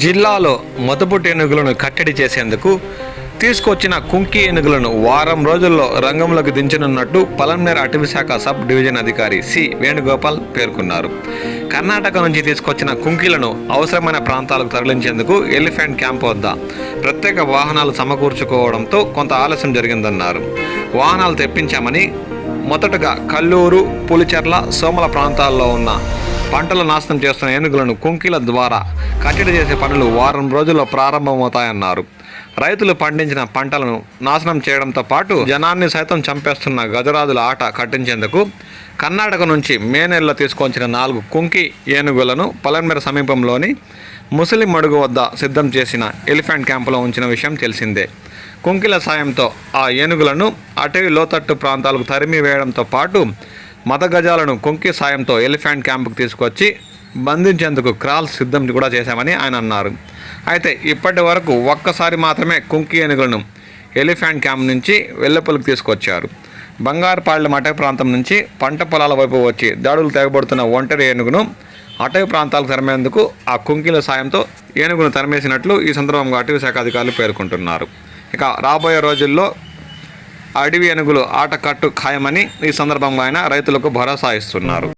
జిల్లాలో మొదపుటి ఏనుగులను కట్టడి చేసేందుకు తీసుకొచ్చిన కుంకి ఏనుగులను వారం రోజుల్లో రంగంలోకి దించనున్నట్టు పలమనేరు అటవీశాఖ సబ్ డివిజన్ అధికారి సి వేణుగోపాల్ పేర్కొన్నారు. కర్ణాటక నుంచి తీసుకొచ్చిన కుంకీలను అవసరమైన ప్రాంతాలకు తరలించేందుకు ఎలిఫెంట్ క్యాంప్ వద్ద ప్రత్యేక వాహనాలు సమకూర్చుకోవడంతో కొంత ఆలస్యం జరిగిందన్నారు. వాహనాలు తెప్పించామని, మొదటగా కల్లూరు, పులిచెర్ల, సోమల ప్రాంతాల్లో ఉన్న పంటలు నాశనం చేస్తున్న ఏనుగులను కుంకీల ద్వారా కట్టడి చేసే పనులు వారం రోజుల్లో ప్రారంభమవుతాయన్నారు. రైతులు పండించిన పంటలను నాశనం చేయడంతో పాటు జనాన్ని సైతం చంపేస్తున్న గజరాజుల ఆట కట్టించేందుకు కర్ణాటక నుంచి మే నెలలో తీసుకొచ్చిన 4 కుంకి ఏనుగులను పలమనేరు సమీపంలోని ముసలి మడుగు వద్ద సిద్ధం చేసిన ఎలిఫెంట్ క్యాంపులో ఉంచిన విషయం తెలిసిందే. కుంకీల సాయంతో ఆ ఏనుగులను అటవీ లోతట్టు ప్రాంతాలకు తరిమి వేయడంతో పాటు మదగజాలను కుంకి సాయంతో ఎలిఫెంట్ క్యాంపుకు తీసుకొచ్చి బంధించేందుకు క్రాల్స్ సిద్ధం కూడా చేశామని ఆయన అన్నారు. అయితే ఇప్పటి వరకు ఒక్కసారి మాత్రమే కుంకి ఏనుగులను ఎలిఫెంట్ క్యాంప్ నుంచి వెల్లపల్లికి తీసుకొచ్చారు. బంగారుపాళ్లెం అటవీ ప్రాంతం నుంచి పంట పొలాల వైపు వచ్చి దాడులు తెగబడుతున్న ఒంటరి ఏనుగును అటవీ ప్రాంతాలకు తరిమేందుకు ఆ కుంకీల సాయంతో ఏనుగును తరిమేసినట్లు ఈ సందర్భంగా అటవీ శాఖ అధికారులు పేర్కొంటున్నారు. ఇక రాబోయే రోజుల్లో అడవి ఏనుగులు ఆట కట్టు ఖాయమని ఈ సందర్భంగా ఆయన రైతులకు భరోసా ఇస్తున్నారు.